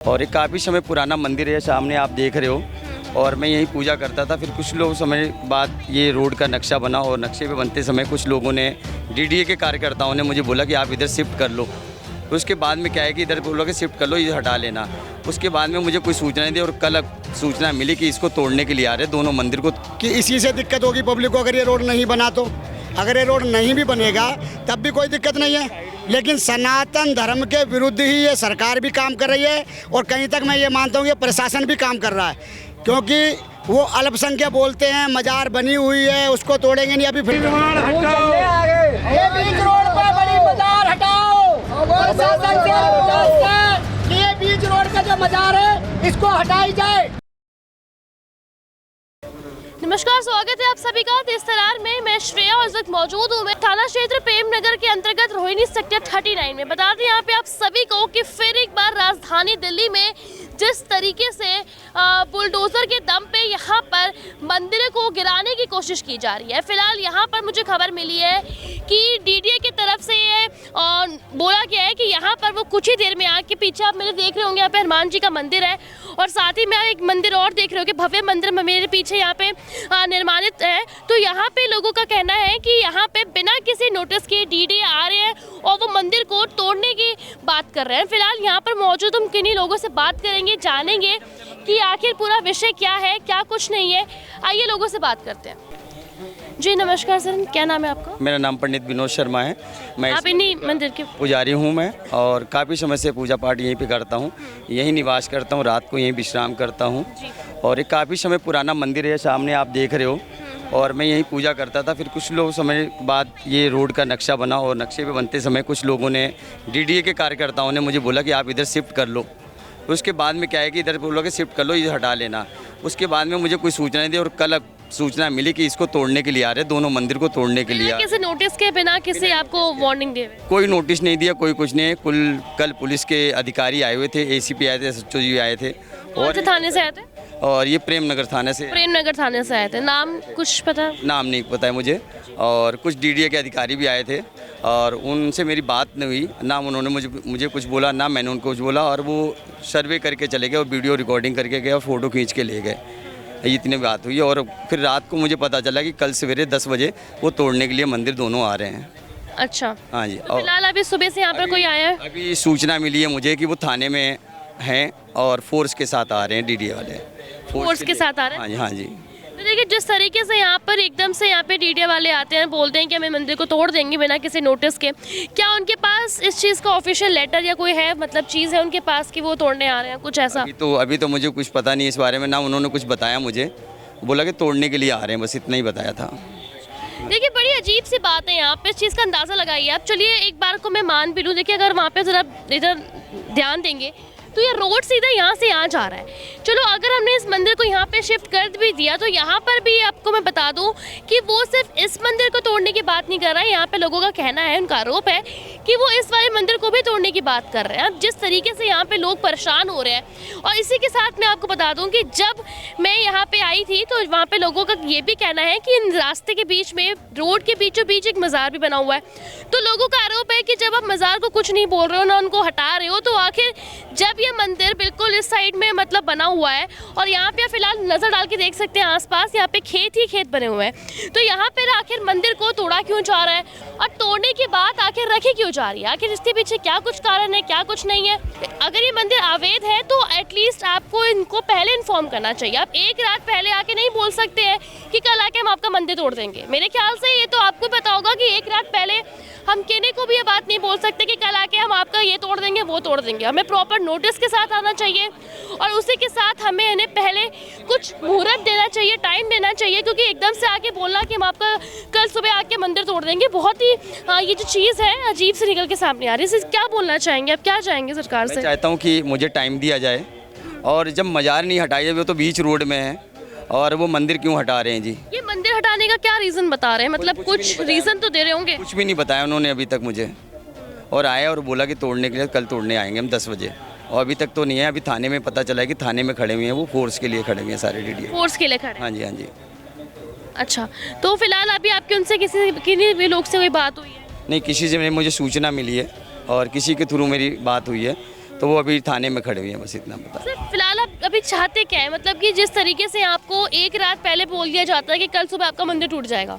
और एक काफ़ी समय पुराना मंदिर है, सामने आप देख रहे हो। और मैं यहीं पूजा करता था। फिर कुछ लोग समय बाद ये रोड का नक्शा बना और नक्शे पे बनते समय कुछ लोगों ने डीडीए के कार्यकर्ताओं ने मुझे बोला कि आप इधर शिफ्ट कर लो। उसके बाद में क्या है कि इधर बोला कि शिफ्ट कर लो, ये हटा लेना। उसके बाद में मुझे कोई सूचना नहीं दी और कल सूचना मिली कि इसको तोड़ने के लिए आ रहे दोनों मंदिर को। कि इसी से दिक्कत होगी पब्लिक को अगर ये रोड नहीं बना तो। अगर ये रोड नहीं भी बनेगा तब भी कोई दिक्कत नहीं है, लेकिन सनातन धर्म के विरुद्ध ही ये सरकार भी काम कर रही है और कहीं तक मैं ये मानता हूँ ये प्रशासन भी काम कर रहा है, क्योंकि वो अल्पसंख्यक बोलते हैं मजार बनी हुई है उसको तोड़ेंगे नहीं। अभी फिर ये बीच रोड पर बड़ी मजार हटाओ, प्रशासन से रिक्वेस्ट है कि ये बीच रोड का जो मजार है इसको हटाई जाए। नमस्कार, स्वागत है आप सभी का तेज तरार में। मैं श्रेया और इस वक्त मौजूद हूँ मैं थाना क्षेत्र प्रेम नगर के अंतर्गत रोहिणी सेक्टर 39 में। बता दें यहाँ पे आप सभी को कि फिर एक बार राजधानी दिल्ली में जिस तरीके से बुलडोजर के दम पे यहाँ पर मंदिर को गिराने की कोशिश की जा रही है। फिलहाल यहाँ पर मुझे खबर मिली है कि डीडीए की तरफ से ये बोला गया है कि यहाँ पर वो कुछ ही देर में आग के पीछे आप मेरे देख रहे होंगे, यहाँ पे हनुमान जी का मंदिर है और साथ ही में एक मंदिर और देख रहे होंगे, भव्य मंदिर मेरे पीछे यहाँ पे निर्माणित है। तो यहाँ पे लोगों का कहना है कि यहाँ पे बिना किसी नोटिस के डीडीए आ रहे हैं और वो मंदिर को तोड़ने की बात कर रहे हैं। फिलहाल यहाँ पर मौजूद हम किन्हीं लोगों से बात करेंगे, जानेंगे कि आखिर पूरा विषय क्या है, क्या कुछ नहीं है। आइए लोगों से बात करते हैं। जी नमस्कार सर, क्या नाम है आपका? मेरा नाम पंडित विनोद शर्मा है। मैं आप इन्हीं मंदिर के पुजारी हूँ मैं, और काफ़ी समय से पूजा पाठ यहीं पे करता हूँ, यहीं निवास करता हूँ, रात को यहीं विश्राम करता हूँ। और एक काफ़ी समय पुराना मंदिर है, सामने आप देख रहे हो। और मैं यहीं पूजा करता था। फिर कुछ लोग समय बाद ये रोड का नक्शा बना और नक्शे पे बनते समय कुछ लोगों ने डीडीए के कार्यकर्ताओं ने मुझे बोला कि आप इधर शिफ्ट कर लो। उसके बाद में क्या है कि इधर बोला कि शिफ्ट कर लो, ये हटा लेना। उसके बाद में मुझे कोई सूचना नहीं दी और कल सूचना मिली कि इसको तोड़ने के लिए आ रहे दोनों मंदिर को तोड़ने के लिए। किसी नोटिस के बिना किसी आपको वार्निंग दे? कोई नोटिस नहीं दिया, कोई कुछ नहीं। कल पुलिस के अधिकारी आए हुए थे, एसीपी आए थे, एसएचओ जी आए थे। और थाने से आए थे? और ये प्रेम नगर थाने से। प्रेम नगर थाने से आए थे। नाम कुछ पता? नाम नहीं पता है मुझे। और कुछ डीडीए के अधिकारी भी आए थे और उनसे मेरी बात नहीं हुई, ना उन्होंने मुझे कुछ बोला, ना मैंने उनको कुछ बोला। और वो सर्वे करके चले गए और वीडियो रिकॉर्डिंग करके गए और फ़ोटो खींच के ले गए। इतनी बात हुई। और फिर रात को मुझे पता चला कि कल सवेरे 10 बजे वो तोड़ने के लिए मंदिर दोनों आ रहे हैं। अच्छा, हाँ जी। तो फिलहाल अभी सुबह से यहाँ पर कोई आया है? अभी सूचना मिली है मुझे कि वो थाने में हैं और फोर्स के साथ आ रहे हैं, डीडीए वाले फोर्स के साथ आ रहे हैं। हाँ जी, हाँ जी। तो देखिए जिस तरीके से यहाँ पर एकदम से यहाँ पे डीडीए वाले आते हैं, बोलते हैं कि हमें मंदिर को तोड़ देंगे बिना किसी नोटिस के, क्या उनके पास इस चीज़ का ऑफिशियल लेटर या कोई है, मतलब चीज़ है उनके पास कि वो तोड़ने आ रहे हैं, कुछ ऐसा? अभी तो मुझे कुछ पता नहीं इस बारे में, ना उन्होंने कुछ बताया मुझे। बोला कि तोड़ने के लिए आ रहे हैं, बस इतना ही बताया था। देखिए बड़ी अजीब सी बात है यहाँ पे, इस चीज़ का अंदाज़ा लगाइए आप। चलिए एक बार को मैं मान भी लूँ, देखिए अगर वहाँ पे ज़रा इधर ध्यान देंगे तो ये रोड सीधा यहाँ से यहाँ जा रहा है। चलो अगर हमने इस मंदिर को यहाँ पे शिफ्ट कर भी दिया तो यहाँ पर भी आपको मैं बता दूँ कि वो सिर्फ इस मंदिर को तोड़ने की बात नहीं कर रहा है। यहाँ पे लोगों का कहना है, उनका आरोप है कि वो इस वाले मंदिर को भी तोड़ने की बात कर रहे हैं। अब जिस तरीके से यहाँ पे लोग परेशान हो रहे हैं, और इसी के साथ मैं आपको बता दूँ कि जब मैं यहाँ पे आई थी तो वहाँ पे लोगों का ये भी कहना है कि इन रास्ते के बीच में, रोड के बीचों बीच एक मज़ार भी बना हुआ है। तो लोगों का आरोप है कि जब आप मज़ार को कुछ नहीं बोल रहे हो, ना उनको हटा रहे हो, तो आखिर जब ये मंदिर बिल्कुल इस साइड में मतलब बना हुआ है और यहाँ पे फिलहाल नजर डाल के देख सकते हैं आसपास यहाँ पे खेत ही खेत बने हुए हैं, तो यहाँ पे आखिर मंदिर को तोड़ा क्यों जा रहा है और तोड़ने की बात आखिर रखी क्यों जा रही है? आखिर इसके पीछे क्या कुछ कारण है, क्या कुछ नहीं है? अगर ये मंदिर अवैध है तो एटलीस्ट आपको इनको पहले इन्फॉर्म करना चाहिए। आप एक रात पहले आके नहीं बोल सकते हैं कि कल आके हम आपका मंदिर तोड़ देंगे। मेरे ख्याल से ये तो आपको पता होगा कि एक रात पहले हम कहने को भी ये बात नहीं बोल सकते कि कल आके हम आपका ये तोड़ देंगे, वो तोड़ देंगे। हमें प्रॉपर नोटिस के साथ आना चाहिए और उसी के साथ हमें इन्हें पहले कुछ मुहूर्त देना चाहिए, टाइम देना चाहिए, क्योंकि एकदम से आके बोलना कि हम आपका कल सुबह आके मंदिर तोड़ देंगे, बहुत ही ये जो चीज़ है अजीब से निकल के सामने आ रही है। क्या बोलना चाहेंगे आप, क्या चाहेंगे सरकार से? मैं चाहता हूँ कि मुझे टाइम दिया जाए, और जब मज़ार नहीं हटाई जाए, वो तो बीच रोड में है, और वो मंदिर क्यों हटा रहे हैं जी? ये मंदिर हटाने का क्या रीज़न बता रहे हैं? मतलब कुछ रीज़न तो दे रहे होंगे। कुछ भी नहीं बताया उन्होंने अभी तक मुझे, और आए और बोला कि तोड़ने के लिए कल तोड़ने आएंगे हम 10 बजे, और अभी तक तो नहीं है। अभी थाने में पता चला है कि थाने में खड़े हुए हैं, वो फोर्स के लिए खड़े हुए हैं सारे डीडीए। फोर्स के लिए खड़े? हाँ जी, हाँ जी। अच्छा, तो फिलहाल अभी आपके उनसे किसी भी लोग से कोई बात हुई है? नहीं, किसी से मुझे सूचना मिली है और किसी के थ्रू मेरी बात हुई है। तो वो अभी थाने में खड़े हुए हैं, बस इतना बता। सर फिलहाल आप अभी चाहते क्या है, मतलब कि जिस तरीके से आपको एक रात पहले बोल दिया जाता है कि कल सुबह आपका मंदिर टूट जाएगा,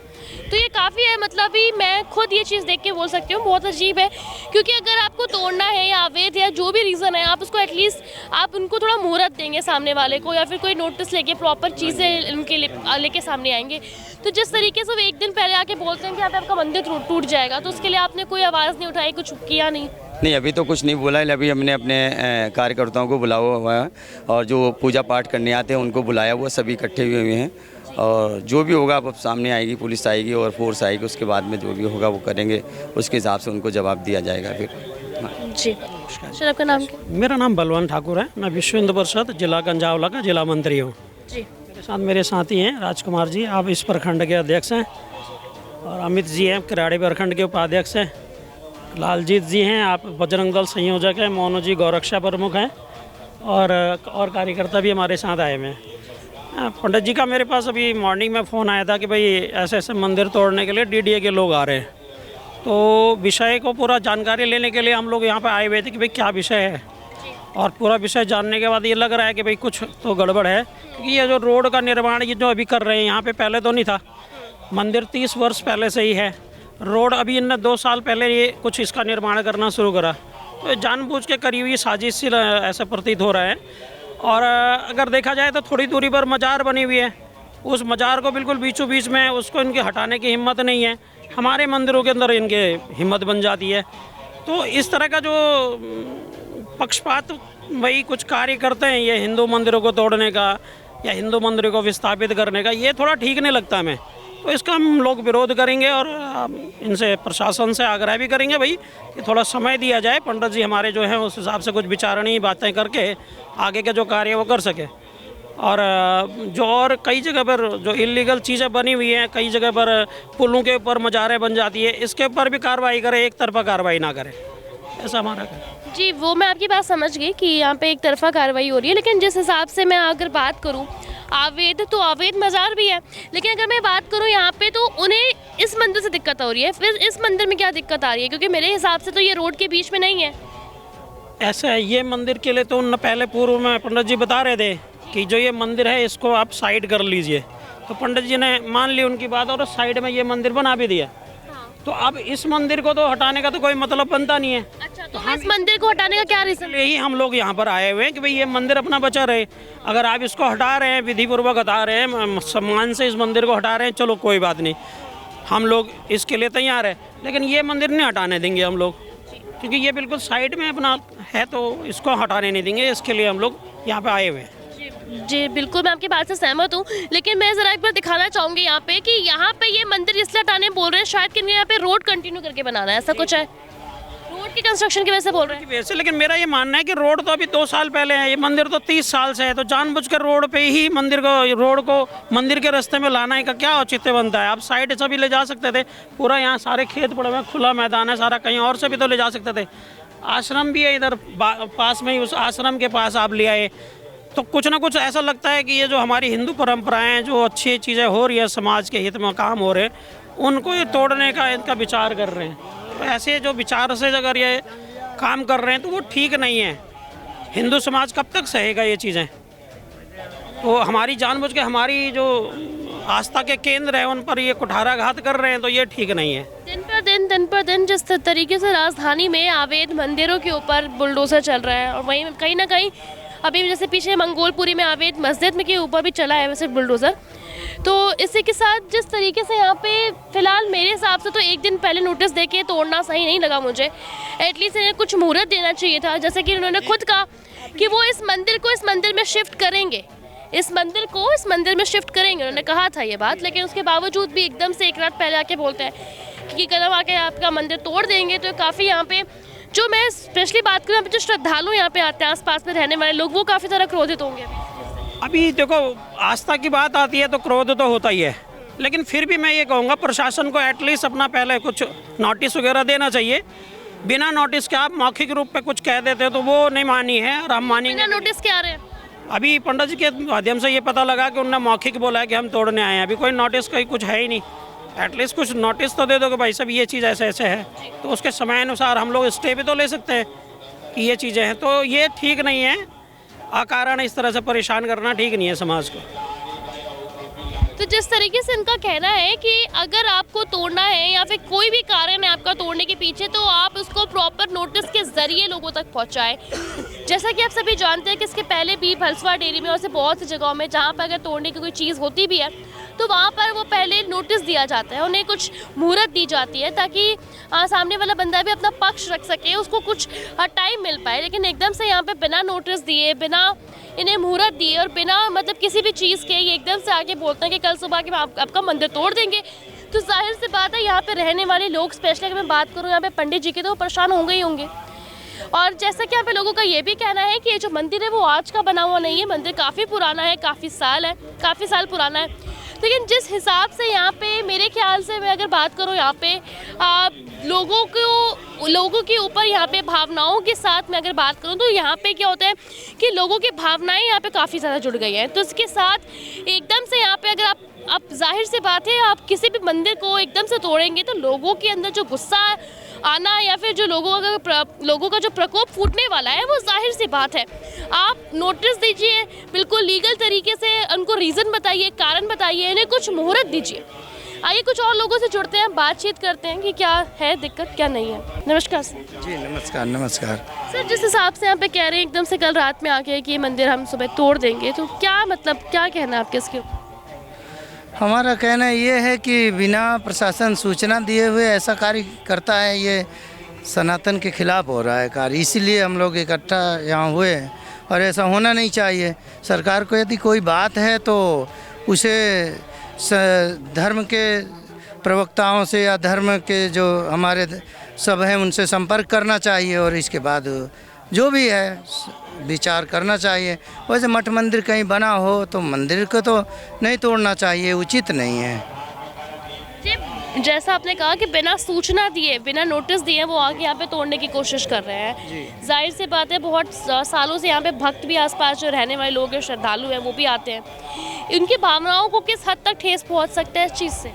तो ये काफ़ी है, मतलब ही मैं खुद ये चीज़ देख के बोल सकती हूँ बहुत अजीब है। क्योंकि अगर आपको तोड़ना है या अवैध या जो भी रीज़न है, आप उसको एटलीस्ट आप उनको थोड़ा मुहूर्त देंगे सामने वाले को, या फिर कोई नोटिस लेके प्रॉपर चीज़ें उनके लेके सामने आएंगे। तो जिस तरीके से वो एक दिन पहले आके बोलते हैं कि यहाँ पे आपका मंदिर टूट जाएगा, तो उसके लिए आपने कोई आवाज़ नहीं उठाई, कुछ किया नहीं? नहीं, अभी तो कुछ नहीं बोला है। अभी हमने अपने कार्यकर्ताओं को बुलाया हुआ है और जो पूजा पाठ करने आते हैं उनको बुलाया हुआ, सभी इकट्ठे हुए हैं। और जो भी होगा अब सामने आएगी, पुलिस आएगी और फोर्स आएगी, उसके बाद में जो भी होगा वो करेंगे, उसके हिसाब से उनको जवाब दिया जाएगा फिर। जी सर, आपका नाम क्या? मेरा नाम बलवंत ठाकुर है। मैं विश्व हिंदू परिषद जिला गंजावला का जिला मंत्री हूँ। जी मेरे साथ मेरे साथी हैं राजकुमार जी, आप इस प्रखंड के अध्यक्ष हैं, और अमित जी हैं किराड़ी प्रखंड के उपाध्यक्ष हैं, लालजीत जी हैं, आप बजरंग दल संयोजक हैं, मोनू जी गौरक्षा प्रमुख हैं, और कार्यकर्ता भी हमारे साथ आए हुए हैं। पंडित जी का मेरे पास अभी मॉर्निंग में फ़ोन आया था कि भाई ऐसे ऐसे मंदिर तोड़ने के लिए डीडीए के लोग आ रहे हैं। तो विषय को पूरा जानकारी लेने के लिए हम लोग यहाँ पे आए हुए थे कि भाई क्या विषय है, और पूरा विषय जानने के बाद ये लग रहा है कि भाई कुछ तो गड़बड़ है। क्योंकि ये जो रोड का निर्माण ये जो अभी कर रहे हैं यहाँ पे, पहले तो नहीं था। मंदिर 30 वर्ष पहले से ही है। रोड अभी इन 2 साल पहले ये कुछ इसका निर्माण करना शुरू करा, तो जानबूझ के करी हुई साजिश से ऐसा प्रतीत हो रहा है। और अगर देखा जाए तो थोड़ी दूरी पर मज़ार बनी हुई है, उस मज़ार को बिल्कुल बीचों बीच में उसको इनके हटाने की हिम्मत नहीं है। हमारे मंदिरों के अंदर इनके हिम्मत बन जाती है। तो इस तरह का जो पक्षपात वही कुछ कार्य करते हैं ये हिंदू मंदिरों को तोड़ने का या हिंदू मंदिरों को विस्थापित करने का, ये थोड़ा ठीक नहीं लगता हमें। तो इसका हम लोग विरोध करेंगे और इनसे प्रशासन से आग्रह भी करेंगे भाई कि थोड़ा समय दिया जाए, पंडित जी हमारे जो हैं उस हिसाब से कुछ विचारणीय बातें करके आगे के जो कार्य वो कर सके। और जो और कई जगह पर जो इलीगल चीज़ें बनी हुई हैं, कई जगह पर पुलों के ऊपर मज़ारें बन जाती है, इसके ऊपर भी कार्रवाई करे, एक तरफा कार्रवाई ना करे, ऐसा हमारा है। जी, वो मैं आपकी बात समझ गई कि यहाँ पे एक तरफा कार्रवाई हो रही है, लेकिन जिस हिसाब से मैं अगर बात करूँ अवैध, तो अवैध मज़ार भी है। लेकिन अगर मैं बात करूँ यहाँ पे, तो उन्हें इस मंदिर से दिक्कत हो रही है, फिर इस मंदिर में क्या दिक्कत आ रही है? क्योंकि मेरे हिसाब से तो ये रोड के बीच में नहीं है। ऐसा है, ये मंदिर के लिए तो उन पहले पूर्व में पंडित जी बता रहे थे कि जो ये मंदिर है इसको आप साइड कर लीजिए, तो पंडित जी ने मान ली उनकी बात और साइड में ये मंदिर बना भी दिया। तो अब इस मंदिर को तो हटाने का तो कोई मतलब बनता नहीं है। अच्छा, तो इस मंदिर को हटाने का क्या रीज़न? यही हम लोग यहाँ पर आए हुए हैं कि भाई ये मंदिर अपना बचा रहे। अगर आप इसको हटा रहे हैं, विधि पूर्वक हटा रहे हैं, सम्मान से इस मंदिर को हटा रहे हैं, चलो कोई बात नहीं, हम लोग इसके लिए तैयार है। लेकिन ये मंदिर नहीं हटाने देंगे हम लोग, क्योंकि ये बिल्कुल साइड में अपना है, तो इसको हटाने नहीं देंगे। इसके लिए हम लोग यहाँ पे आए हुए हैं। जी बिल्कुल, मैं आपकी बात से सहमत हूँ, लेकिन मैं ज़रा एक बार दिखाना चाहूँगी यहाँ पे कि यहाँ पे ये मंदिर इसलिए हटाने बोल रहे हैं शायद कि यहाँ पे रोड कंटिन्यू करके बनाना है, ऐसा कुछ है? रोड की कंस्ट्रक्शन की वजह से बोल रहे हैं? वैसे लेकिन मेरा ये मानना है कि रोड तो अभी 2 साल पहले है, ये मंदिर तो 30 साल से है, तो जानबूझकर रोड पे ही रोड को मंदिर के रास्ते में लाने का क्या औचित्य बनता है? आप साइड से भी ले जा सकते थे, पूरा यहाँ सारे खेत पड़े हुए, खुला मैदान है सारा, कहीं और से भी तो ले जा सकते थे। आश्रम भी है इधर पास में ही, उस आश्रम के पास आप ले आए, तो कुछ ना कुछ ऐसा लगता है कि ये जो हमारी हिंदू परंपराएं, जो अच्छी चीज़ें हो रही है, समाज के हित में काम हो रहे हैं, उनको ये तोड़ने का इनका विचार कर रहे हैं। तो ऐसे जो विचार से अगर ये काम कर रहे हैं तो वो ठीक नहीं है। हिंदू समाज कब तक सहेगा ये चीज़ें? तो हमारी जानबूझ के हमारी जो आस्था के केंद्र है उन पर ये कुठाराघात कर रहे हैं, तो ये ठीक नहीं है। दिन पर दिन जिस तरीके से राजधानी में अवैध मंदिरों के ऊपर बुलडोजर चल रहा है, और वहीं कहीं ना कहीं अभी जैसे पीछे मंगोलपुरी में अवैध मस्जिद में के ऊपर भी चला है वैसे बुलडोज़र, तो इसी के साथ जिस तरीके से यहाँ पे फ़िलहाल मेरे हिसाब से तो एक दिन पहले नोटिस दे के तोड़ना सही नहीं लगा मुझे। एटलीस्ट इन्हें कुछ मुहूर्त देना चाहिए था, जैसे कि उन्होंने खुद कहा कि वो इस मंदिर में शिफ्ट करेंगे, इस मंदिर में शिफ्ट करेंगे, उन्होंने कहा था ये बात। लेकिन उसके बावजूद भी एकदम से एक रात पहले आके बोलते हैं कि कदम आके आपका मंदिर तोड़ देंगे। तो काफ़ी यहाँ पे जो मैं स्पेशली बात करूँ, जो श्रद्धालु यहाँ पे आते हैं, आसपास में रहने वाले लोग, वो काफ़ी तरह क्रोधित होंगे। अभी देखो, आस्था की बात आती है तो क्रोध तो होता ही है, लेकिन फिर भी मैं ये कहूँगा प्रशासन को एटलीस्ट अपना पहले कुछ नोटिस वगैरह देना चाहिए। बिना नोटिस के आप मौखिक रूप पे कुछ कह देते तो वो नहीं मानी है, और हम मानेंगे। बिना नोटिस के आ रहे हैं? अभी पंडित जी के माध्यम से ये पता लगा कि उन्होंने मौखिक बोला है कि हम तोड़ने आए हैं, अभी कोई नोटिस कहीं कुछ है ही नहीं। एटलीस्ट कुछ नोटिस तो दे दो कि भाई साहब ये चीज़ ऐसे ऐसे है, तो उसके समय अनुसार हम लोग स्टे भी तो ले सकते हैं। कि ये चीज़ें हैं, तो ये ठीक नहीं है। अकारण इस तरह से परेशान करना ठीक नहीं है समाज को। तो जिस तरीके से इनका कहना है कि अगर आपको तोड़ना है या फिर कोई भी कारण है आपका तोड़ने के पीछे, तो आप उसको प्रॉपर नोटिस के ज़रिए लोगों तक पहुंचाएं। जैसा कि आप सभी जानते हैं कि इसके पहले भी भलसवा डेयरी में और से बहुत सी जगहों में जहां पर अगर तोड़ने की कोई चीज़ होती भी है तो वहाँ पर वो पहले नोटिस दिया जाता है, उन्हें कुछ मुहूर्त दी जाती है ताकि सामने वाला बंदा भी अपना पक्ष रख सके, उसको कुछ टाइम मिल पाए। लेकिन एकदम से यहाँ पे बिना नोटिस दिए, बिना इन्हें मुहूर्त दिए और बिना मतलब किसी भी चीज़ के ये एकदम से आके बोलते हैं कि कल सुबह के आपका मंदिर तोड़ देंगे। तो जाहिर सी बात है यहाँ पे रहने वाले लोग, स्पेशली अगर मैं बात करूँ यहाँ पे पंडित जी की, तो वो परेशान होंगे ही होंगे। और जैसा कि यहाँ पे लोगों का ये भी कहना है कि ये जो मंदिर है वो आज का बना हुआ नहीं है, मंदिर काफ़ी पुराना है, काफ़ी साल पुराना है। लेकिन जिस हिसाब से यहाँ पे मेरे ख्याल से मैं अगर बात करूँ यहाँ पे लोगों के ऊपर यहाँ पे भावनाओं के साथ मैं अगर बात करूँ तो यहाँ पे क्या होता है कि लोगों की भावनाएं यहाँ पे काफ़ी ज़्यादा जुड़ गई हैं। तो इसके साथ एकदम से यहाँ पे अगर आप जाहिर सी बात है, आप किसी भी मंदिर को एकदम से तोड़ेंगे तो लोगों के अंदर जो गुस्सा आना या फिर जो लोगों का जो प्रकोप फूटने वाला है वो जाहिर सी बात है। आप नोटिस दीजिए, बिल्कुल लीगल तरीके से उनको रीज़न बताइए, कारण बताइए, इन्हें कुछ मुहूर्त दीजिए। आइए कुछ और लोगों से जुड़ते हैं, बातचीत करते हैं कि क्या है दिक्कत, क्या नहीं है। नमस्कार सर। जी नमस्कार। सर, जिस हिसाब से यहाँ पे कह रहे हैं एकदम से कल रात में आके कि ये मंदिर हम सुबह तोड़ देंगे, तो क्या मतलब क्या कहना है आपके इसके ऊपर? हमारा कहना ये है कि बिना प्रशासन सूचना दिए हुए ऐसा कार्य करता है, ये सनातन के खिलाफ हो रहा है कार्य। इसीलिए हम लोग इकट्ठा यहाँ हुए हैं और ऐसा होना नहीं चाहिए। सरकार को यदि कोई बात है तो उसे धर्म के प्रवक्ताओं से या धर्म के जो हमारे सब हैं उनसे संपर्क करना चाहिए और इसके बाद जो भी है विचार करना चाहिए। वैसे मठ मंदिर कहीं बना हो तो मंदिर को तो नहीं तोड़ना चाहिए, उचित नहीं है। जी, जैसा आपने कहा कि बिना सूचना दिए, बिना नोटिस दिए वो आके यहाँ पे तोड़ने की कोशिश कर रहे हैं। जाहिर सी बात है, बहुत सालों से यहाँ पे भक्त भी आसपास जो रहने वाले लोग हैं, श्रद्धालु हैं, वो भी आते हैं। इनकी भावनाओं को किस हद तक ठेस पहुँच सकता है इस चीज़ से?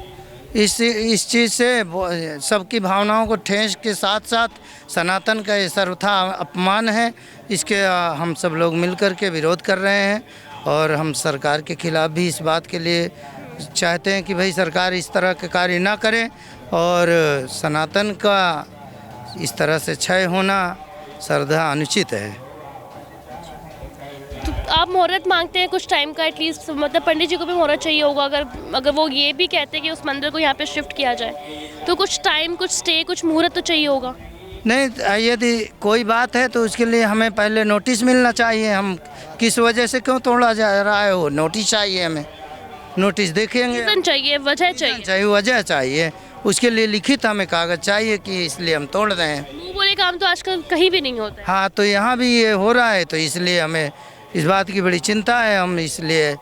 इस चीज़ से सबकी भावनाओं को ठेस के साथ साथ सनातन का ये सर्वथा अपमान है। इसके हम सब लोग मिलकर के विरोध कर रहे हैं और हम सरकार के खिलाफ भी इस बात के लिए चाहते हैं कि भाई सरकार इस तरह के कार्य ना करे और सनातन का इस तरह से क्षय होना श्रद्धा अनुचित है। तो आप मुहूर्त मांगते हैं कुछ टाइम का, एटलीस्ट मतलब पंडित जी को भी मुहूर्त चाहिए होगा। अगर वो ये भी कहते हैं कि उस मंदिर को यहाँ पे शिफ्ट किया जाए तो कुछ टाइम, कुछ स्टे, कुछ मुहूर्त तो चाहिए होगा। नहीं, यदि कोई बात है तो उसके लिए हमें पहले नोटिस मिलना चाहिए। हम किस वजह से क्यों तोड़ा जा रहा है वो नोटिस चाहिए, हमें नोटिस देखेंगे। चाहिए, वजह चाहिए, वजह चाहिए। उसके लिए लिखित हमें कागज़ चाहिए कि इसलिए हम तोड़ रहे हैं। मुँह बोले काम तो आजकल कहीं भी नहीं होता है। हाँ, तो यहाँ भी ये हो रहा है, तो इसलिए हमें इस बात की बड़ी चिंता है। हम इसलिए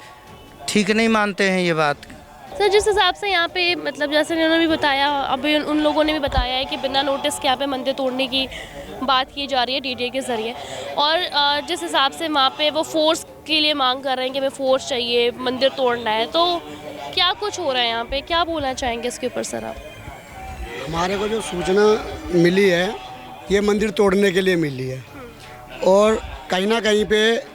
ठीक नहीं मानते हैं ये बात। सर, जिस हिसाब से यहाँ पे मतलब जैसे उन्होंने भी बताया, अभी उन लोगों ने भी बताया है कि बिना नोटिस के यहाँ पे मंदिर तोड़ने की बात की जा रही है डीडीए के ज़रिए, और जिस हिसाब से वहाँ पे वो फोर्स के लिए मांग कर रहे हैं कि हमें फोर्स चाहिए, मंदिर तोड़ना है, तो क्या कुछ हो रहा है यहाँ पे, क्या बोलना चाहेंगे इसके ऊपर सर आप? हमारे को जो सूचना मिली है ये मंदिर तोड़ने के लिए मिली है और कहीं ना कहीं पे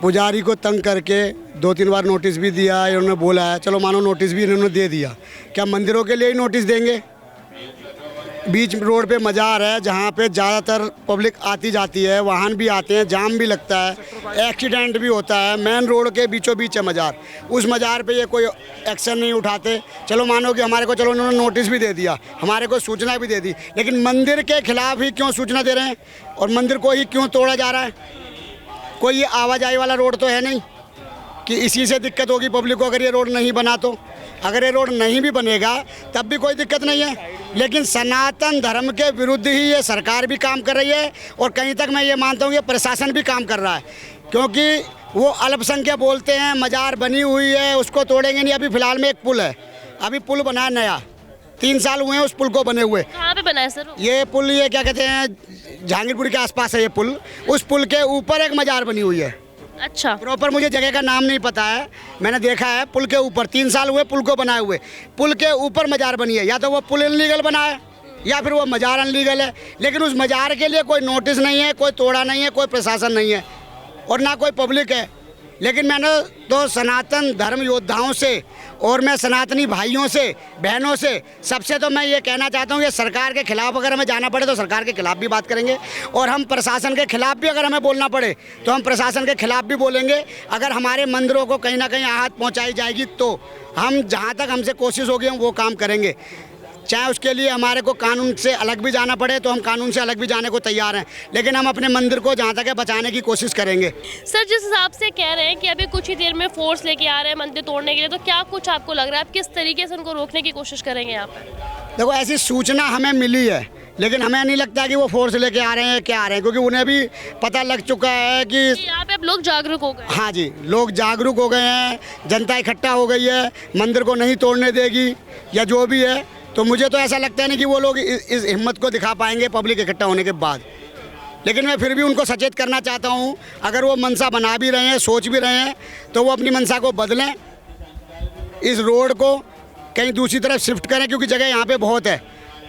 पुजारी को तंग करके 2-3 बार नोटिस भी दिया है। इन्होंने बोला है, चलो मानो नोटिस भी इन्होंने दे दिया, क्या मंदिरों के लिए ही नोटिस देंगे? बीच रोड पे मज़ार है जहाँ पे ज़्यादातर पब्लिक आती जाती है, वाहन भी आते हैं, जाम भी लगता है, एक्सीडेंट भी होता है। मेन रोड के बीचों बीच है मज़ार, उस मज़ार पे ये कोई एक्शन नहीं उठाते। चलो मानो कि हमारे को, चलो उन्होंने नोटिस भी दे दिया, हमारे को सूचना भी दे दी, लेकिन मंदिर के खिलाफ ही क्यों सूचना दे रहे हैं और मंदिर को ही क्यों तोड़ा जा रहा है? कोई ये आवाजाही वाला रोड तो है नहीं कि इसी से दिक्कत होगी पब्लिक को। अगर ये रोड नहीं बना तो, अगर ये रोड नहीं भी बनेगा तब भी कोई दिक्कत नहीं है, लेकिन सनातन धर्म के विरुद्ध ही ये सरकार भी काम कर रही है और कहीं तक मैं ये मानता हूँ ये प्रशासन भी काम कर रहा है, क्योंकि वो अल्पसंख्यक बोलते हैं मज़ार बनी हुई है उसको तोड़ेंगे नहीं। अभी फ़िलहाल में एक पुल है, अभी पुल बना है नया, 3 साल हुए हैं उस पुल को बने हुए। कहाँ पे बना है सर? ये पुल, ये क्या कहते हैं, जहांगीरपुर के आसपास है ये पुल। उस पुल के ऊपर एक मज़ार बनी हुई है। अच्छा, प्रॉपर मुझे जगह का नाम नहीं पता है, मैंने देखा है पुल के ऊपर 3 साल हुए पुल को बनाए हुए, पुल के ऊपर मज़ार बनी है। या तो वो पुल इलीगल बना है या फिर वो मज़ार अनलीगल है, लेकिन उस मज़ार के लिए कोई नोटिस नहीं है, कोई तोड़ा नहीं है, कोई प्रशासन नहीं है और ना कोई पब्लिक है। लेकिन मैंने तो सनातन धर्म योद्धाओं से और मैं सनातनी भाइयों से, बहनों से, सबसे तो मैं ये कहना चाहता हूँ कि सरकार के खिलाफ अगर हमें जाना पड़े तो सरकार के खिलाफ भी बात करेंगे और हम प्रशासन के खिलाफ भी अगर हमें बोलना पड़े तो हम प्रशासन के खिलाफ भी बोलेंगे। अगर हमारे मंदिरों को कहीं ना कहीं आहत पहुँचाई जाएगी तो हम जहाँ तक हमसे कोशिश होगी हम वो काम करेंगे, चाहे उसके लिए हमारे को कानून से अलग भी जाना पड़े तो हम कानून से अलग भी जाने को तैयार हैं, लेकिन हम अपने मंदिर को जहाँ तक है बचाने की कोशिश करेंगे। सर जिस हिसाब से कह रहे हैं कि अभी कुछ ही देर में फोर्स लेके आ रहे हैं मंदिर तोड़ने के लिए, तो क्या कुछ आपको लग रहा है आप किस तरीके से उनको रोकने की कोशिश करेंगे आप? देखो, ऐसी सूचना हमें मिली है, लेकिन हमें नहीं लगता कि वो फोर्स लेके आ रहे हैं क्या आ रहे हैं, क्योंकि उन्हें भी पता लग चुका है कि यहाँ पे अब लोग जागरूक हो गए। हाँ जी, लोग जागरूक हो गए हैं, जनता इकट्ठा हो गई है, मंदिर को नहीं तोड़ने देगी या जो भी है। तो मुझे तो ऐसा लगता है नहीं कि वो लोग इस हिम्मत को दिखा पाएंगे पब्लिक इकट्ठा होने के बाद, लेकिन मैं फिर भी उनको सचेत करना चाहता हूँ, अगर वो मनसा बना भी रहे हैं, सोच भी रहे हैं, तो वो अपनी मनसा को बदलें, इस रोड को कहीं दूसरी तरफ शिफ्ट करें, क्योंकि जगह यहाँ पे बहुत है,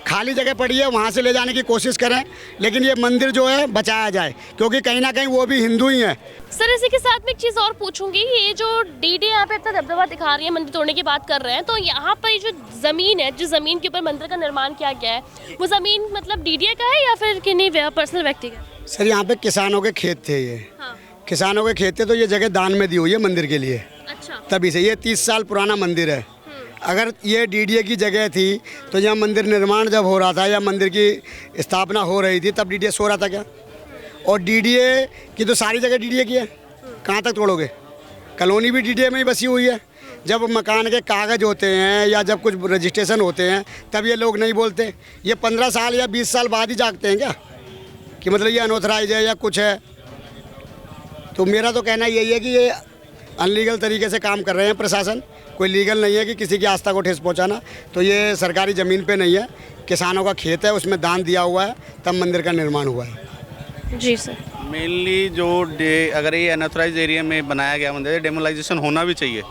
खाली जगह पड़ी है, वहाँ से ले जाने की कोशिश करें, लेकिन ये मंदिर जो है बचाया जाए, क्योंकि कहीं ना कहीं वो भी हिंदू ही हैं। सर इसी के साथ में एक चीज़ और पूछूंगी, ये जो डीडी यहाँ पे इतना दबदबा दिखा रही है, मंदिर तोड़ने की बात कर रहे हैं, तो यहाँ पर ये जो ज़मीन है, जिस ज़मीन के ऊपर मंदिर का निर्माण किया गया है, वो ज़मीन मतलब डीडी का है या फिर किन्हीं पर्सनल व्यक्ति का? सर यहाँ पे किसानों के खेत थे, ये हाँ। किसानों के खेत थे, तो ये जगह दान में दी हुई है मंदिर के लिए। अच्छा। तभी से ये 30 साल पुराना मंदिर है। अगर ये डीडीए की जगह थी तो यहाँ मंदिर निर्माण जब हो रहा था या मंदिर की स्थापना हो रही थी तब डीडीए सो रहा था क्या? और डीडीए की तो सारी जगह डीडीए की है, कहाँ तक तोड़ोगे? कॉलोनी भी डीडीए में ही बसी हुई है। जब मकान के कागज़ होते हैं या जब कुछ रजिस्ट्रेशन होते हैं तब ये लोग नहीं बोलते। ये 15 साल या 20 साल बाद ही जागते हैं क्या कि मतलब ये अनऑथराइज है या कुछ है? तो मेरा तो कहना यही है कि ये अनलीगल तरीके से काम कर रहे हैं प्रशासन, कोई लीगल नहीं है कि किसी की आस्था को ठेस पहुंचाना। तो ये सरकारी ज़मीन पे नहीं है, किसानों का खेत है, उसमें दान दिया हुआ है, तब मंदिर का निर्माण हुआ है। जी सर। मेनली जो अगर ये अनऑथराइज एरिया में बनाया गया मंदिर, डेमोलाइजेशन होना भी चाहिए,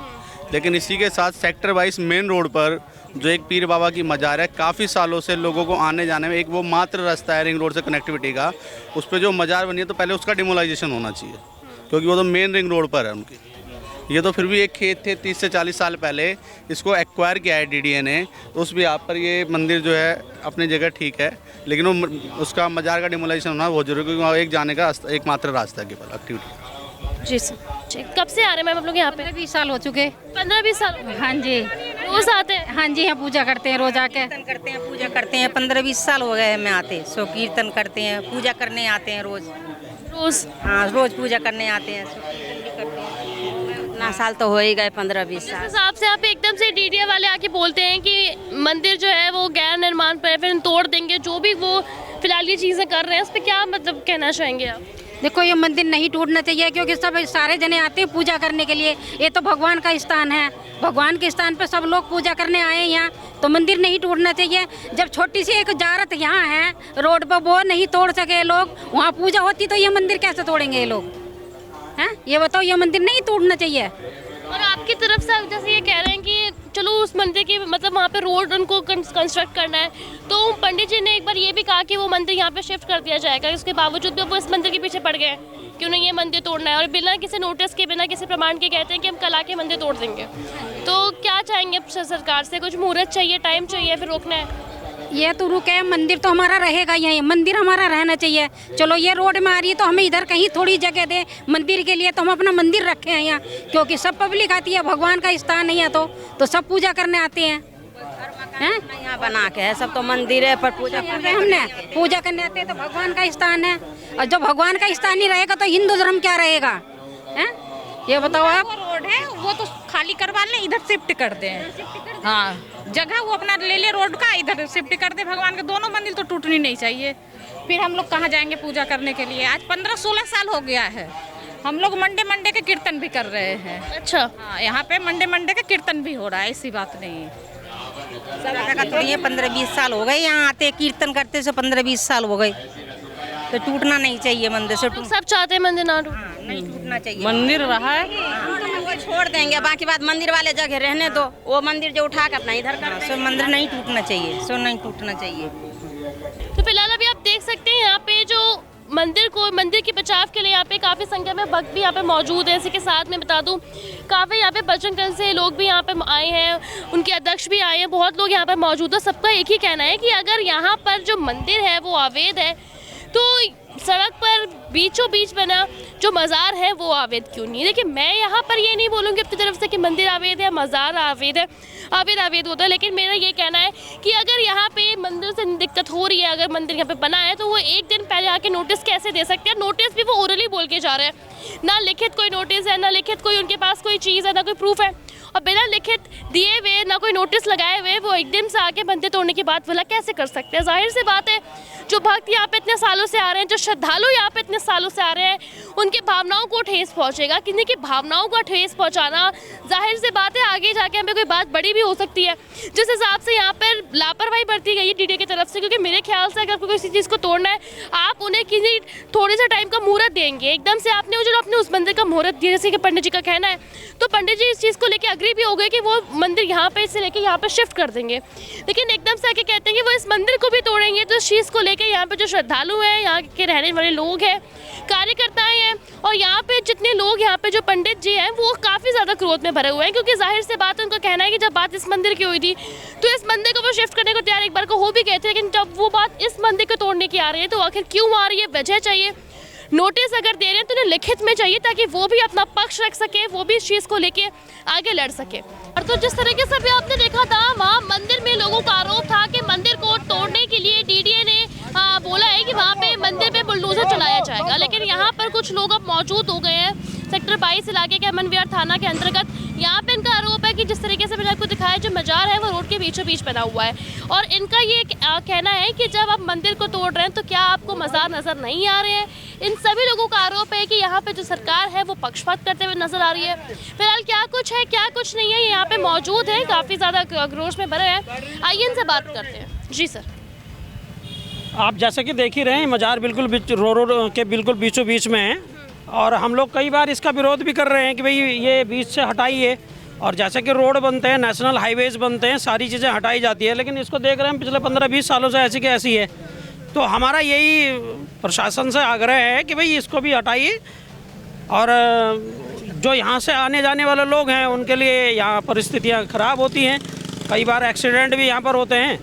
लेकिन इसी के साथ सेक्टर वाइज मेन रोड पर जो एक पीर बाबा की मज़ार है, काफ़ी सालों से लोगों को आने जाने में एक वो मात्र रास्ता है रिंग रोड से कनेक्टिविटी का, उस पर जो मज़ार बनी है तो पहले उसका डेमोलाइजेशन होना चाहिए, क्योंकि वो तो मेन रिंग रोड पर है उनकी। ये तो फिर भी एक खेत थे 30 से 40 साल पहले, इसको एक्वायर किया है डीडीए ने, तो उस भी आप पर ये मंदिर जो है अपनी जगह ठीक है, लेकिन वो उसका मज़ार का डिमोलाइजेशन होना बहुत जरूरी, क्योंकि वहाँ एक जाने का एक मात्र रास्ता है केवल एक्टिविटी। जी सर। कब से आ रहे हैं मैम आप लोग यहाँ पे? 20 साल हो चुके। 15-20 साल? हाँ जी, रोज आते हैं? हाँ जी, यहाँ पूजा करते हैं, रोज आके करते हैं, पूजा करते हैं। 15-20 साल हो गए हमें आते, सो कीर्तन करते हैं, पूजा करने आते हैं रोज। हाँ, रोज पूजा करने आते हैं, सो कीर्तन भी करते हैं। इतना साल तो हो ही गए, 15-20 साल। हिसाब से आप एकदम से डीडीए वाले आके बोलते हैं कि मंदिर जो है वो गैर निर्माण पर है, फिर तोड़ देंगे, जो भी वो फिलहाल ये चीज़ें कर रहे हैं, उस पर क्या मतलब कहना चाहेंगे आप? देखो, ये मंदिर नहीं टूटना चाहिए, क्योंकि सब सारे जने आते हैं पूजा करने के लिए। ये तो भगवान का स्थान है, भगवान के स्थान पे सब लोग पूजा करने आए हैं यहाँ, तो मंदिर नहीं टूटना चाहिए। जब छोटी सी एक जारत यहाँ है रोड पर, वो नहीं तोड़ सके लोग, वहाँ पूजा होती तो ये मंदिर कैसे तोड़ेंगे ये लोग? हैं, ये बताओ, ये मंदिर नहीं टूटना चाहिए। और आपकी तरफ से जैसे ये कह रहे हैं कि चलो उस मंदिर की मतलब वहाँ पे रोड उनको कंस्ट्रक्ट करना है, तो पंडित जी ने एक बार ये भी कहा कि वो मंदिर यहाँ पे शिफ्ट कर दिया जाएगा, उसके बावजूद भी वो इस मंदिर के पीछे पड़ गए कि उन्हें ये मंदिर तोड़ना है, और बिना किसी नोटिस के, बिना किसी प्रमाण के कहते हैं कि हम कल आके मंदिर तोड़ देंगे। तो क्या चाहेंगे सरकार से? कुछ मुहूर्त चाहिए, टाइम चाहिए, फिर रोकना है? ये तो रुके, मंदिर तो हमारा रहेगा यहीं, मंदिर हमारा रहना चाहिए। चलो ये रोड में आ रही है तो हमें इधर कहीं थोड़ी जगह दे मंदिर के लिए, तो हम अपना मंदिर रखे हैं यहाँ, क्योंकि सब पब्लिक आती है, भगवान का स्थान नहीं है तो सब पूजा करने आते हैं। यहाँ बना के है, सब तो मंदिर है पर पूजा हमने पूजा करने आते हैं, तो भगवान का स्थान है, और जब भगवान का स्थान नहीं रहेगा तो हिंदू धर्म क्या रहेगा? हैं, ये बताओ आप। रोड है वो तो खाली करवा लें, इधर शिफ्ट कर दें। हाँ, जगह वो अपना ले ले रोड का, इधर शिफ्ट कर दे। भगवान के दोनों मंदिर तो टूटनी नहीं चाहिए, फिर हम लोग कहाँ जाएंगे पूजा करने के लिए? आज 15-16 साल हो गया है, हम लोग मंडे के कीर्तन भी कर रहे हैं। अच्छा। हाँ, यहाँ पे मंडे का कीर्तन भी हो रहा है, ऐसी बात नहीं। सब जगह थोड़ी है, 15-20 साल हो गए यहाँ आते कीर्तन करते से, 15-20 साल हो गए, तो टूटना नहीं चाहिए मंदिर से। सब चाहते हैं मंदिर ना टूटे? नहीं टूटना चाहिए, मंदिर रहा है वो छोड़ देंगे, बाकी बात मंदिर वाले जगह रहने दो, वो मंदिर जो उठा कर अपना इधर कर, सो मंदिर नहीं टूटना चाहिए, सो नहीं टूटना चाहिए। देख सकते हैं यहाँ पे जो मंदिर के बचाव के लिए यहाँ पे काफ़ी संख्या में भक्त भी यहाँ पे मौजूद है। इसी के साथ मैं बता दूँ काफ़ी यहाँ पे बजरंग दल से लोग भी यहाँ पे आए हैं, उनके अध्यक्ष भी आए हैं, बहुत लोग यहाँ पे मौजूद है। सबका एक ही कहना है कि अगर यहाँ पर जो मंदिर है वो अवैध है तो सड़क पर बीचों बीच बना जो मज़ार है वो अवैध क्यों नहीं। देखिए मैं यहाँ पर ये नहीं बोलूँगी अपनी तरफ से कि मंदिर अवैध है, मज़ार अवैध है, अवैध होता है, लेकिन मेरा ये कहना है कि अगर यहाँ पे मंदिर से दिक्कत हो रही है, अगर मंदिर यहाँ पे बना है तो वो एक दिन पहले आके नोटिस कैसे दे सकते हैं। नोटिस भी वो ओरली बोल के जा रहे हैं, ना लिखित कोई नोटिस है, ना लिखित कोई उनके पास कोई चीज़ है, ना कोई प्रूफ है, और बिना लिखित दिए हुए ना कोई नोटिस लगाए हुए वो एकदम से आके मंदिर तोड़ने की बात भला कैसे कर सकते हैं। जाहिर सी बात है जो भक्त यहाँ पे इतने सालों से आ रहे हैं, जो श्रद्धालु यहाँ पे इतने सालों से आ रहे हैं, उनकी भावनाओं को ठेस पहुँचेगा। किसी की भावनाओं का ठेस पहुँचाना जाहिर सी बात है आगे जाके हमें कोई बात बड़ी भी हो सकती है। जिस हिसाब से यहाँ पर लापरवाही बरती गई है डीडीए की तरफ से, क्योंकि मेरे ख्याल से अगर आपको किसी चीज़ को तोड़ना है आप उन्हें किसी थोड़े से टाइम का मुहूर्त देंगे, एकदम से आपने उस मंदिर का मुहूर्त दिया जैसे कि पंडित जी का कहना है, तो पंडित जी इस चीज़ को लेकर अग्री भी हो गए कि वो मंदिर यहाँ पे से लेके यहाँ पे शिफ्ट कर देंगे। लेकिन एकदम से आके कहते हैं कि वो इस मंदिर को भी तोड़ेंगे, तो इस चीज़ को लेकर यहाँ पे जो श्रद्धालु हैं, यहाँ के रहने वाले लोग हैं, कार्यकर्ताएं हैं, और यहाँ पे जितने लोग यहाँ पे जो पंडित जी हैं वो काफ़ी ज़्यादा क्रोध में भरे हुए हैं, क्योंकि जाहिर से बात है उनका कहना है कि जब बात इस मंदिर की हुई थी तो इस मंदिर को वो शिफ्ट करने को तैयार एक बार को हो भी गए थे, लेकिन जब वो बात इस मंदिर को तोड़ने की आ रही है तो आखिर क्यों आ रही है, वजह चाहिए। नोटिस अगर दे रहे हैं तो उन्हें लिखित में चाहिए ताकि वो भी अपना पक्ष रख सके, वो भी इस चीज़ को लेके आगे लड़ सके। और तो जिस तरीके से भी आपने देखा था वहाँ मंदिर में लोगों का आरोप था कि मंदिर को तोड़ने के लिए डीडीए ने बोला है कि वहाँ पे मंदिर पे बुलडोजर चलाया जाएगा, लेकिन यहाँ पर कुछ लोग अब मौजूद हो गए हैं सेक्टर 22 इलाके के अमन विहार थाना के अंतर्गत। यहाँ पे इनका आरोप है कि जिस तरीके से मैंने आपको दिखाया जो मजार है वो रोड के बीचों बीच बना हुआ है, और इनका ये कहना है कि जब आप मंदिर को तोड़ रहे हैं तो क्या आपको मजार नज़र नहीं आ रहे हैं। इन सभी लोगों का आरोप है कि यहाँ पे जो सरकार है वो पक्षपात करते हुए नजर आ रही है। फिलहाल क्या कुछ है क्या कुछ नहीं है यहाँ पे मौजूद है, काफ़ी ज़्यादा आक्रोश में भरे हैं। आइए इनसे बात करते हैं। जी सर, आप जैसे कि देख ही रहे हैं मज़ार बिल्कुल रोड के बिल्कुल बीचों बीच में है, और हम लोग कई बार इसका विरोध भी कर रहे हैं कि भाई ये बीच से हटाइए। और जैसे कि रोड बनते हैं, नेशनल हाईवेज बनते हैं, सारी चीज़ें हटाई जाती है, लेकिन इसको देख रहे हैं पिछले 15-20 सालों से ऐसी की ऐसी है। तो हमारा यही प्रशासन से आग्रह है कि भाई इसको भी हटाइए, और जो यहाँ से आने जाने वाले लोग हैं उनके लिए यहाँ परिस्थितियाँ ख़राब होती हैं, कई बार एक्सीडेंट भी यहाँ पर होते हैं,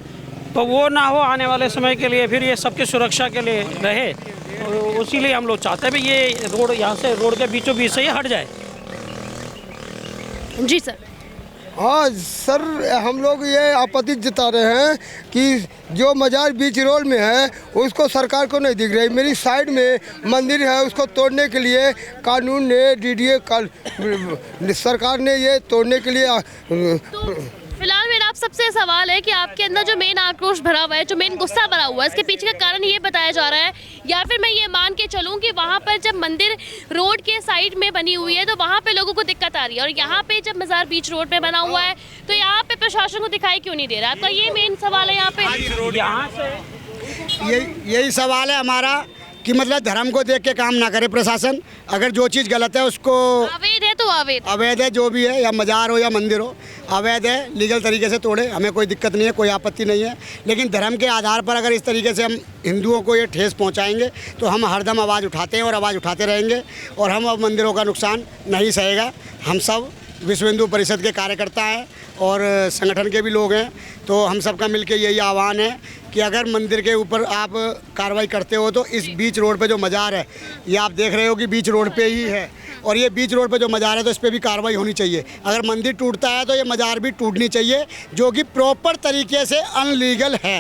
तो वो ना हो आने वाले समय के लिए, फिर ये सबकी सुरक्षा के लिए रहे। तो इसीलिए हम लोग चाहते हैं भाई ये रोड यहाँ से रोड के बीचों बीच से ये हट जाए। जी सर। हाँ सर, हम लोग ये आपत्ति जता रहे हैं कि जो मजार बीच रोड में है उसको सरकार को नहीं दिख रही। मेरी साइड में मंदिर है, उसको तोड़ने के लिए कानून ने डीडीए सरकार ने ये तोड़ने के लिए फिलहाल मेरा आप सबसे सवाल है कि आपके अंदर जो मेन आक्रोश भरा हुआ है, जो मेन गुस्सा भरा हुआ है, इसके पीछे का कारण ये बताया जा रहा है, या फिर मैं ये मान के चलूँ कि वहाँ पर जब मंदिर रोड के साइड में बनी हुई है तो वहाँ पे लोगों को दिक्कत आ रही है, और यहाँ पे जब मज़ार बीच रोड पे बना हुआ है तो यहाँ पे प्रशासन को दिखाई क्यों नहीं दे रहा? आपका ये मेन सवाल है यहाँ पे। यहाँ से यही सवाल है हमारा कि मतलब धर्म को देख के काम ना करे प्रशासन। अगर जो चीज़ गलत है उसको, अवैध है तो अवैध है जो भी है, या मजार हो या मंदिर हो, अवैध है, लीगल तरीके से तोड़े, हमें कोई दिक्कत नहीं है, कोई आपत्ति नहीं है। लेकिन धर्म के आधार पर अगर इस तरीके से हम हिंदुओं को ये ठेस पहुंचाएंगे तो हम हरदम आवाज़ उठाते हैं और आवाज़ उठाते रहेंगे, और हम अब मंदिरों का नुकसान नहीं सहेगा। हम सब विश्व हिंदू परिषद के कार्यकर्ता हैं और संगठन के भी लोग हैं, तो हम सबका मिलकर यही आह्वान है कि अगर मंदिर के ऊपर आप कार्रवाई करते हो तो इस बीच रोड पे जो मज़ार है, ये आप देख रहे हो कि बीच रोड पे ही है, और ये बीच रोड पे जो मज़ार है तो इस पर भी कार्रवाई होनी चाहिए। अगर मंदिर टूटता है तो ये मज़ार भी टूटनी चाहिए, जो कि प्रॉपर तरीके से अनलीगल है।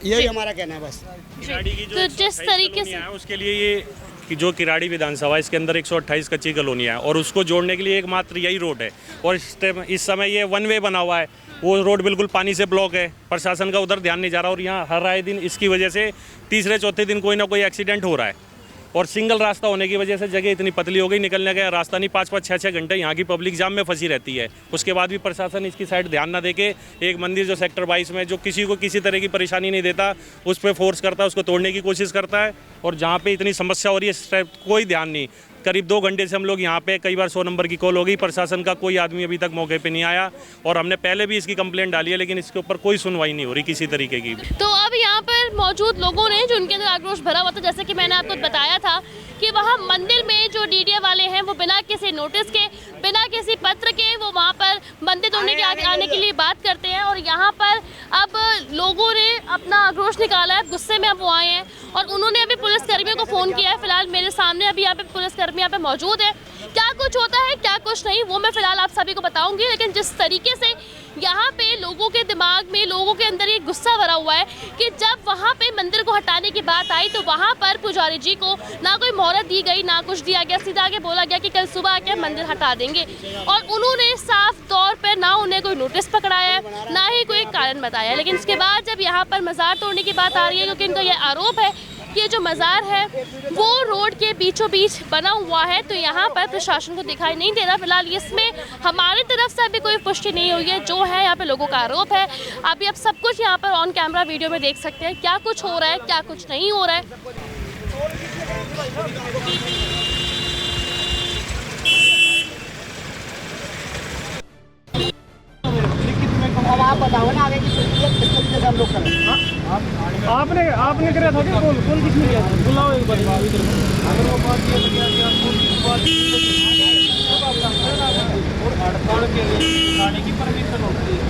यही हमारा कहना है बस। तो जिस तरीके से उसके लिए ये कि जो किराड़ी विधानसभा इसके अंदर 128 कच्ची कॉलोनियाँ है, और उसको जोड़ने के लिए एकमात्र यही रोड है, और इस समय ये 1 वे बना हुआ है, वो रोड बिल्कुल पानी से ब्लॉक है, प्रशासन का उधर ध्यान नहीं जा रहा, और यहाँ हर आए दिन इसकी वजह से तीसरे चौथे दिन कोई ना कोई एक्सीडेंट हो रहा है। और सिंगल रास्ता होने की वजह से जगह इतनी पतली हो गई, निकलने का रास्ता नहीं, 5-5, 6-6 घंटे यहाँ की पब्लिक जाम में फंसी रहती है। उसके बाद भी प्रशासन इसकी साइड ध्यान ना देके एक मंदिर जो सेक्टर 22 में जो किसी को किसी तरह की परेशानी नहीं देता, उस पर फोर्स करता है, उसको तोड़ने की कोशिश करता है, और जहाँ पे इतनी समस्या हो रही है कोई ध्यान नहीं। करीब 2 घंटे से हम लोग यहाँ पे, कई बार 100 नंबर की कॉल हो गई, प्रशासन का कोई आदमी अभी तक मौके पे नहीं आया और हमने पहले भी इसकी कंप्लेंट डाली है, लेकिन इसके ऊपर कोई सुनवाई नहीं हो रही किसी तरीके की। तो अब यहाँ पर मौजूद लोगों ने, जो उनके अंदर आक्रोश भरा हुआ था, जैसे कि मैंने आपको बताया था कि वहाँ मंदिर में जो डीडीए वाले हैं वो बिना किसी नोटिस के, बिना किसी पत्र के वो वहाँ पर मंदिर तोड़ने के आने के लिए बात करते हैं। और यहाँ पर अब लोगों ने अपना आक्रोश निकाला है, गुस्से में अब वो आए हैं और उन्होंने अभी पुलिसकर्मियों को फ़ोन किया है। फिलहाल मेरे सामने अभी यहाँ पे पुलिसकर्मी यहाँ पे मौजूद है। क्या कुछ होता है क्या कुछ नहीं वो मैं फिलहाल आप सभी को बताऊंगी, लेकिन जिस तरीके से यहाँ पे लोगों के दिमाग में, लोगों के अंदर ये गुस्सा भरा हुआ है कि जब वहाँ पे मंदिर को हटाने की बात आई तो वहाँ पर पुजारी जी को ना कोई मोहलत दी गई, ना कुछ दिया गया, सीधा आके बोला गया कि कल सुबह आके मंदिर हटा देंगे। और उन्होंने साफ तौर पर ना उन्हें कोई नोटिस पकड़ाया है, ना ही कोई कारण बताया। लेकिन उसके बाद जब यहाँ पर मज़ार तोड़ने की बात आ रही है, क्योंकि इनका ये आरोप है कि ये जो मज़ार है वो रोड के बीचों बीच बना हुआ है, तो यहाँ पर प्रशासन को दिखाई नहीं दे रहा। फिलहाल इसमें हमारी तरफ से अभी कोई पुष्टि नहीं हुई है, जो है यहाँ पे लोगों का आरोप है। अभी आप सब कुछ यहाँ पर ऑन कैमरा वीडियो में देख सकते हैं, क्या कुछ हो रहा है क्या कुछ नहीं हो रहा है। अब आप बताओ ना आगे की प्रक्रिया किस तरीके से हम लोग करें। आपने कराया था क्या? कौन किसने किया? बुलाओ एक बार इधर। अगर वो बात ये लगी कि आप और हड़ताल के लिए आने की परमिशन होती है।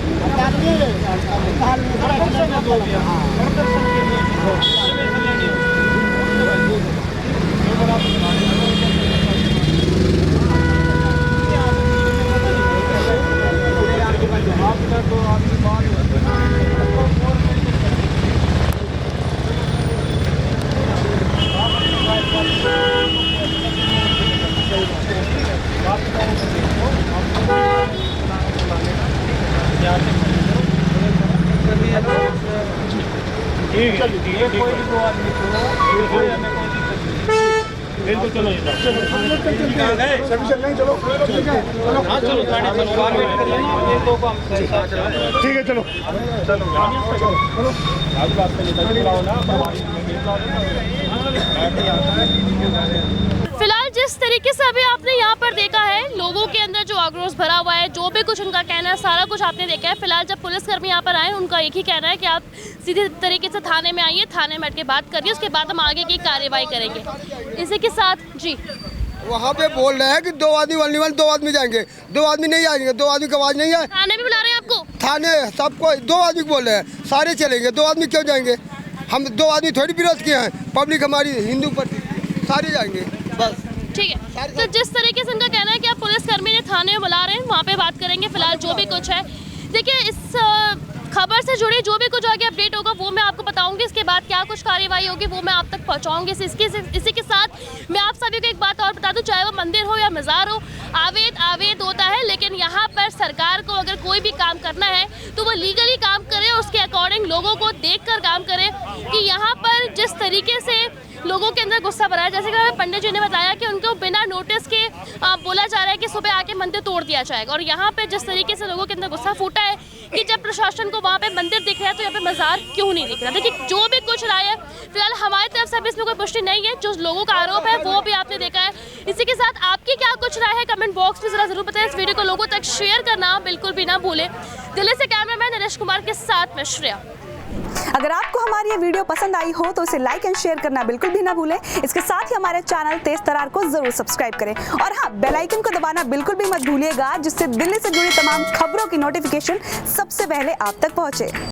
ठीक है चलो फिलहाल जिस तरीके से अभी आपने यहाँ पर देखा है, लोगों के अंदर जो आक्रोश भरा हुआ है, जो भी कुछ उनका कहना है, सारा कुछ आपने देखा है। फिलहाल जब पुलिसकर्मी यहाँ पर आए, उनका एक ही कहना है कि आप सीधे तरीके से थाने में आइए, थाने में बैठ के बात करिए, उसके बाद हम आगे की कार्रवाई करेंगे। इसी के साथ जी वहाँ पे बोल रहे हैं कि 2 आदमी वाले 2 आदमी जाएंगे, 2 आदमी नहीं आएंगे, 2 आदमी की आवाज़ नहीं है। थाने में बुला रहे हैं आपको? थाने सबको 2 आदमी बोल रहे हैं, सारे चलेंगे, 2 आदमी क्यों जाएंगे? हम 2 आदमी थोड़ी विरोध किए हैं, पब्लिक हमारी हिंदू पर सारे जाएंगे बस। ठीक है, तो जिस तरीके से उनका कहना है कि आप पुलिसकर्मी ने थाने में बुला रहे हैं, वहाँ पे बात करेंगे। फिलहाल जो भी कुछ है, देखिए इस खबर से जुड़ी जो भी कुछ आगे अपडेट होगा वो मैं आपको बताऊंगी। इसके बाद क्या कुछ कार्रवाई होगी वो मैं आप तक पहुंचाऊंगी। इसी के साथ मैं आप सभी को एक बात और बता दूं, चाहे वो मंदिर हो या मज़ार हो, आवेद होता है, लेकिन यहाँ पर सरकार को अगर कोई भी काम करना है तो वो लीगली काम करे, उसके अकॉर्डिंग लोगों को देखकर काम करे। कि यहाँ पर जिस तरीके से लोगों के अंदर गुस्सा भरा है, जैसे कि पंडित जी ने बताया कि उनको बिना नोटिस के बोला जा रहा है कि सुबह आके मंदिर तोड़ दिया जाएगा। और यहाँ पे जिस तरीके से लोगों के अंदर गुस्सा फूटा है कि जब प्रशासन को वहाँ पे मंदिर दिख रहा है तो यहाँ पे मज़ार क्यों नहीं दिख रहा। देखिए जो भी कुछ राय है फिलहाल हमारी तरफ से अभी इसमें कोई पुष्टि नहीं है, जो लोगों का आरोप है वो भी आपने देखा है। इसी के साथ आपकी क्या कुछ राय है कमेंट बॉक्स में जरूर बताएं। इस वीडियो को लोगों तक शेयर करना बिल्कुल भी ना भूलें। दिल्ली से कैमरामैन नरेश कुमार के साथ में श्रेया। अगर आपको हमारी ये वीडियो पसंद आई हो तो इसे लाइक एंड शेयर करना बिल्कुल भी ना भूलें। इसके साथ ही हमारे चैनल तेज तरार को जरूर सब्सक्राइब करें और हाँ, बेल आइकन को दबाना बिल्कुल भी मत भूलिएगा, जिससे दिल्ली से जुड़ी तमाम खबरों की नोटिफिकेशन सबसे पहले आप तक पहुंचे।